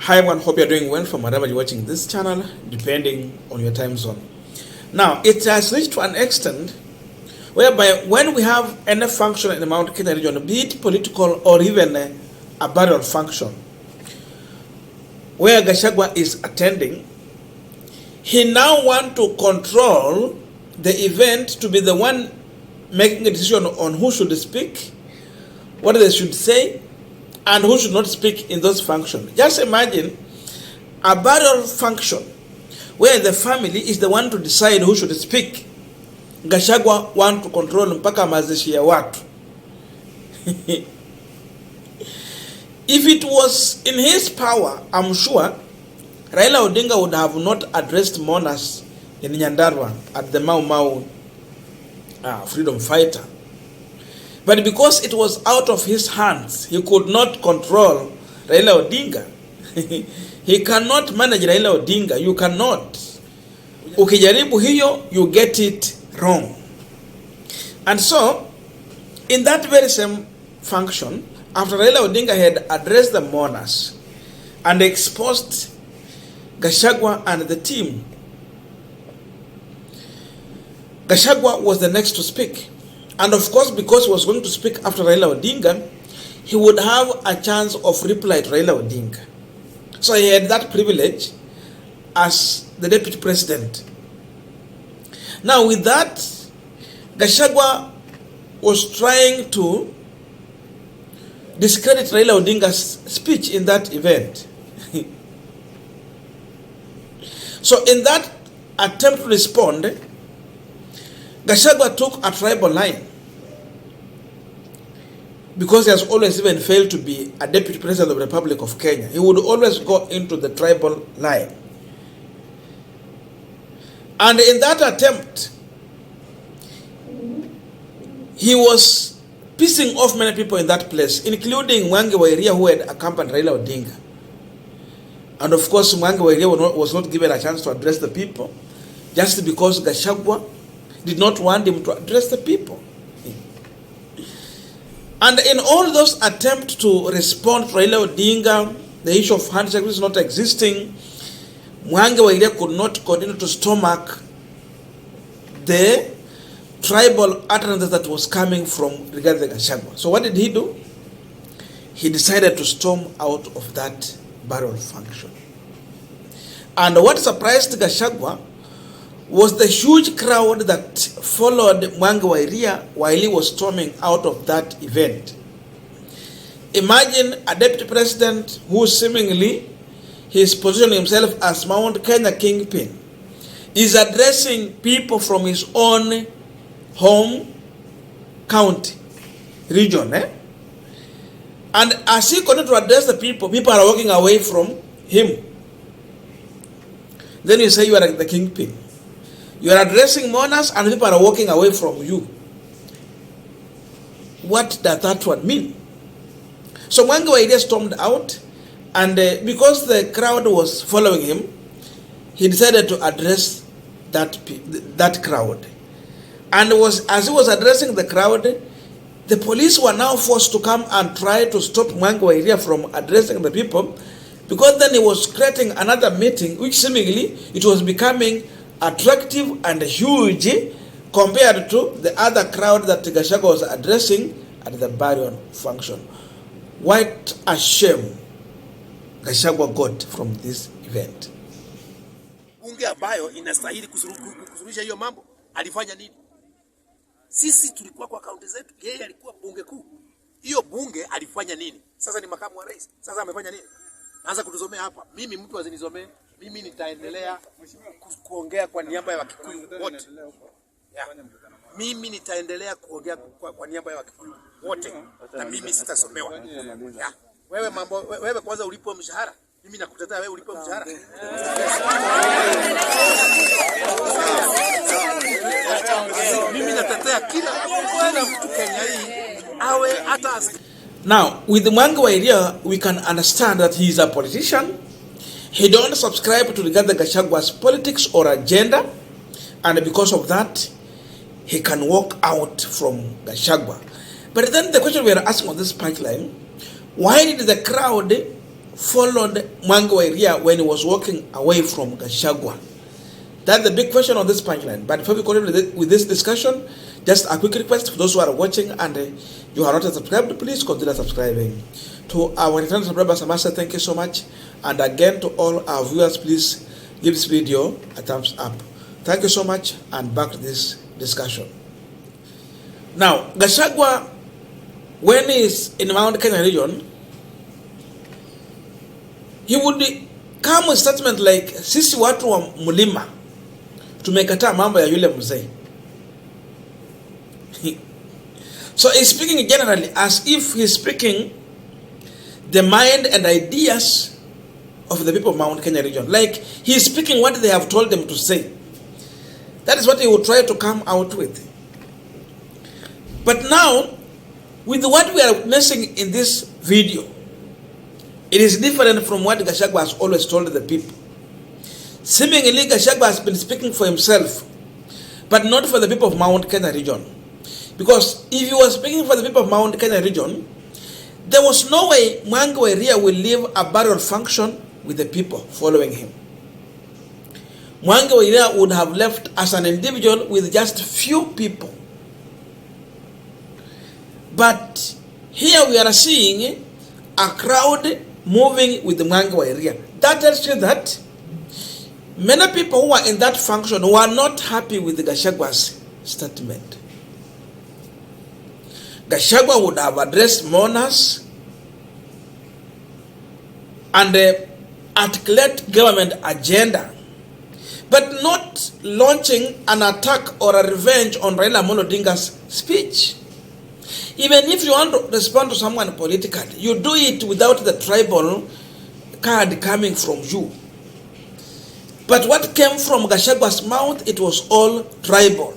Hi everyone, hope you're doing well from wherever you're watching this channel, depending on your time zone. Now, it has reached to an extent whereby when we have any function in the Mount Kenya region, be it political or even a burial function, where Gachagwa is attending, he now wants to control the event to be the one making a decision on who should speak, what they should say, and who should not speak in those functions. Just imagine a burial function where the family is the one to decide who should speak. Gachagwa want to control mpaka mazishi ya watu. If it was in his power, I'm sure Raila Odinga would have not addressed mourners in Nyandarua at the Mau Mau freedom fighter. But because it was out of his hands, he could not control Raila Odinga. He cannot manage Raila Odinga. You cannot. Ukijaribu hiyo, you get it wrong. And so, in that very same function, after Raila Odinga had addressed the mourners and exposed Gachagwa and the team, Gachagwa was the next to speak. And of course, because he was going to speak after Raila Odinga, he would have a chance of reply to Raila Odinga. So he had that privilege as the deputy president. Now with that, Gachagwa was trying to discredit Raila Odinga's speech in that event. So in that attempt to respond, Gachagwa took a tribal line, because he has always even failed to be a deputy president of the Republic of Kenya. He would always go into the tribal line. And in that attempt, he was pissing off many people in that place, including Mwangi Wairia, who had accompanied Raila Odinga. And of course, Mwangi Wairia was not given a chance to address the people, just because Gachagwa did not want him to address the people. And in all those attempts to respond to Raila Odinga, the issue of handshake is not existing, Mwangi Wairia could not continue to stomach the tribal utterances that was coming from regarding Gachagwa. So what did he do? He decided to storm out of that burial function. And what surprised Gachagwa was the huge crowd that followed Mwangi Wairia while he was storming out of that event. Imagine a deputy president who seemingly is positioning himself as Mount Kenya kingpin is addressing people from his own home county region. And as he continued to address the people, people are walking away from him. Then you say you are the kingpin. You are addressing mourners and people are walking away from you. What does that one mean? So Mwangi Wairia stormed out, and because the crowd was following him, he decided to address that crowd. And as he was addressing the crowd, the police were now forced to come and try to stop Mwangi Wairia from addressing the people, because then he was creating another meeting, which seemingly it was becoming attractive and huge compared to the other crowd that Gachagwa was addressing at the burial function. What a shame Gachagwa got from this event. Bunge ambayo inastahili kusuluhisha hiyo mambo alifanya nini? Sisi tulikuwa kwa kaunti zetu, yeye alikuwa bunge kuu. Hiyo bunge alifanya nini? Sasa ni makamu wa rais. Sasa amefanya nini? Naanza kutuzomea hapa. Mimi mtu azinizomee. Mimi nitaendelea kuongea kwa niaba ya Wakikuyu wote. Mimi nitaendelea kuongea kwa niaba ya Wakikuyu wote, na mimi sitasomewa. Wewe kwanza ulipo mshahara. Mimi nakutetea wewe ulipo mshahara. Mimi natetea kila mtu Kenya hii awe hata. Now, with Mwangi Wairia, we can understand that he is a politician. He don't subscribe to regard the Gachagwa's politics or agenda, and because of that, he can walk out from Gachagwa. But then the question we are asking on this punchline, why did the crowd followed Mwangi wa Iria when he was walking away from Gachagwa? That's the big question on this punchline. But before we continue with this discussion, just a quick request for those who are watching and you are not subscribed, please consider subscribing. To our return subscribers, I must say thank you so much. And again, to all our viewers, please give this video a thumbs up. Thank you so much, and back to this discussion. Now, Gachagwa, when he's in Mount Kenya region, he would come with statement like, sisi watu wa mulima tumekataa mambo ya yule mzee. So he's speaking generally as if he's speaking the mind and ideas of the people of Mount Kenya region. Like he's speaking what they have told them to say. That is what he will try to come out with. But now, with what we are witnessing in this video, it is different from what Gachagwa has always told the people. Seemingly, Gachagwa has been speaking for himself, but not for the people of Mount Kenya region. Because if he was speaking for the people of Mount Kenya region, there was no way Mwangi wa Iria will leave a burial function with the people following him. Mwangi wa Iria would have left as an individual with just few people. But here we are seeing a crowd moving with the Mwangi wa Iria. That tells you that many people who are in that function were not happy with the Gachagwa's statement. Gachagwa would have addressed mourners and articulate government agenda, but not launching an attack or a revenge on Raila Odinga's speech. Even if you want to respond to someone politically, you do it without the tribal card coming from you. But what came from Gachagwa's mouth, it was all tribal.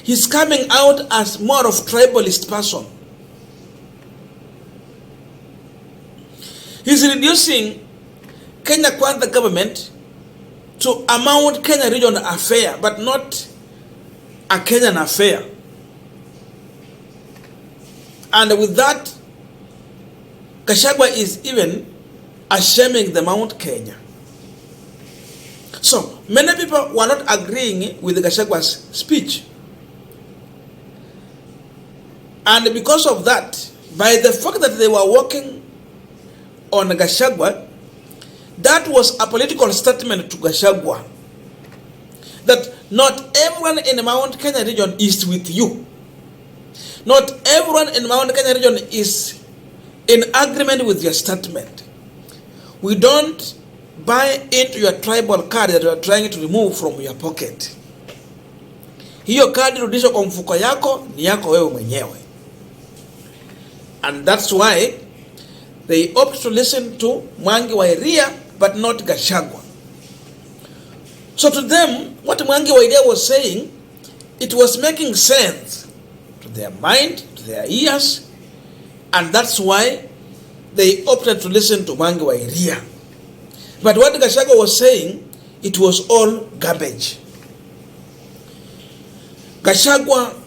He's coming out as more of tribalist person. He's reducing Kenya Kwanza government to a Mount Kenya region affair, but not a Kenyan affair. And with that, Gachagwa is even shaming the Mount Kenya. So, many people were not agreeing with Gachagwa's speech. And because of that, by the fact that they were working on Gachagwa, that was a political statement to Gachagwa. That not everyone in the Mount Kenya region is with you. Not everyone in the Mount Kenya region is in agreement with your statement. We don't buy into your tribal card that you are trying to remove from your pocket. Hiyo kadi rudisha kwa mfuko yako, ni yako wewe mwenyewe. And that's why they opt to listen to Mwangi wa Iria, but not Gachagwa. So to them, what Mwangi wa Iria was saying, it was making sense to their mind, to their ears, and that's why they opted to listen to Mwangi wa Iria. But what Gachagwa was saying, it was all garbage. Gachagwa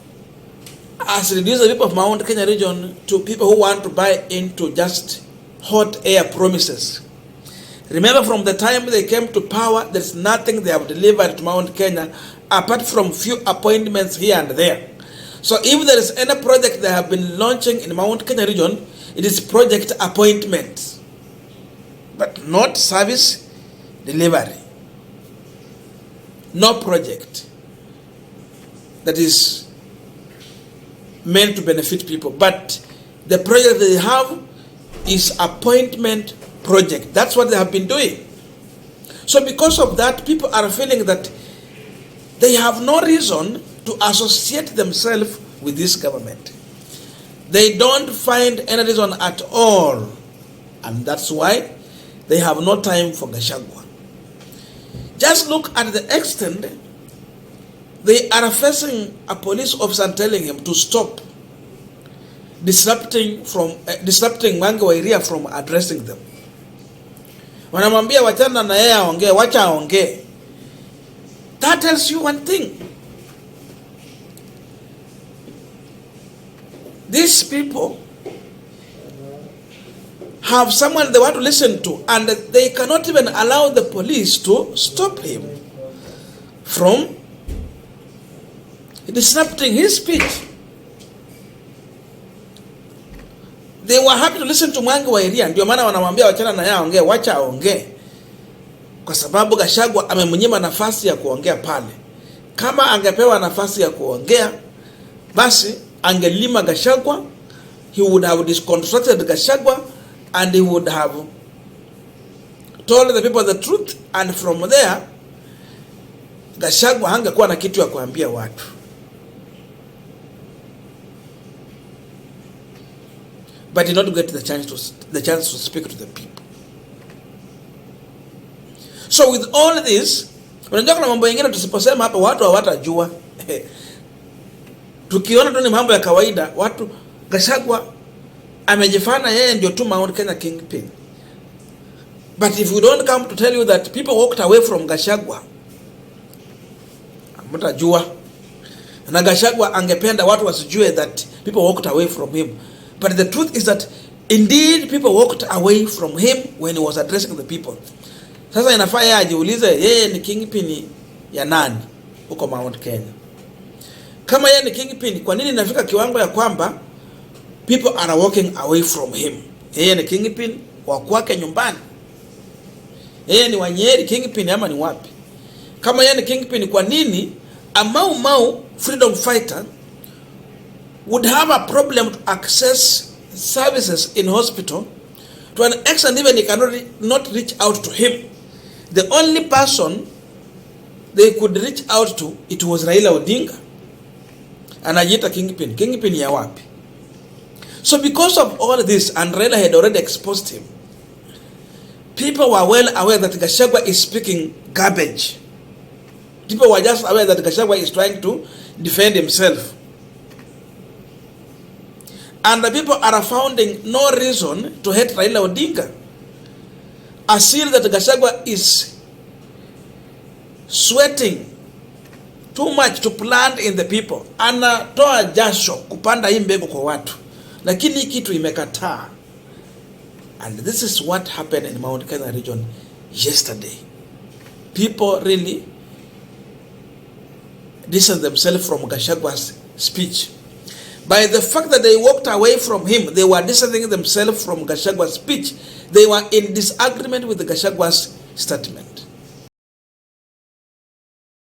has reduced the people of Mount Kenya region to people who want to buy into just hot air promises. Remember, from the time they came to power, there's nothing they have delivered to Mount Kenya apart from few appointments here and there. So if there is any project they have been launching in Mount Kenya region, it is project appointments, but not service delivery. No project that is meant to benefit people, but the project they have is appointment project. That's what they have been doing. So because of that, people are feeling that they have no reason to associate themselves with this government. They don't find any reason at all, and that's why they have no time for Gachagwa. Just look at the extent they are facing a police officer telling him to stop disrupting Mwangi wa Iria from addressing them. Wanamwambia wachana na yeye aongee, wacha aongee. That tells you one thing. These people have someone they want to listen to, and they cannot even allow the police to stop him from disrupting his speech. They were happy to listen to Mwangi wa Iria, ndio maana wanamwambia wachana na yeye aongee, wacha aongee. Kwa sababu Gachagwa amemnyima nafasi ya kuongea pale. Kama angepewa nafasi ya kuongea, basi angelima Gachagwa, he would have disconstructed Gachagwa, and he would have told the people the truth, and from there Gachagwa hangekuwa na kitu ya kuambia watu. But did not get the chance to speak to the people. So with all this, unajua kuna mambo mengine tusiposema hapa watu hawatajua. Tukiona tu ni mambo ya kawaida, watu Gachagwa amejifanya yeye ndio tu Mount Kenya kingpin. But if we don't come to tell you that people walked away from Gachagwa, mtajua. Na Gachagwa angependa watu wasijue that people walked away from him. But the truth is that indeed people walked away from him when he was addressing the people. Sasa inafaa yeye ajiulize yeye ni kingpin ya nani huko Mount Kenya. Kama yeye ni kingpin, kwa nini inafika kiwango ya kwamba people are walking away from him? Yeye ni kingpin wa kwake nyumbani. Yeye ni Wanyeri kingpin ama ni wapi? Kama yeye ni kingpin, kwa nini a Mau freedom fighter would have a problem to access services in hospital to an extent even he cannot not reach out to him? The only person they could reach out to, it was Raila Odinga. Anajiita kingpin. Kingpin ya wapi? So because of all this, and Raila had already exposed him, people were well aware that Gachagwa is speaking garbage. People were just aware that Gachagwa is trying to defend himself. And the people are finding no reason to hate Raila Odinga. I see that Gachagwa is sweating too much to plant in the people. Anatoa jasho kupanda hii mbegu kwa watu. Lakini kitu imekataa. And this is what happened in Mount Kenya region yesterday. People really distanced themselves from Gachagwa's speech. By the fact that they walked away from him, they were distancing themselves from Gachagwa's speech. They were in disagreement with Gachagwa's statement.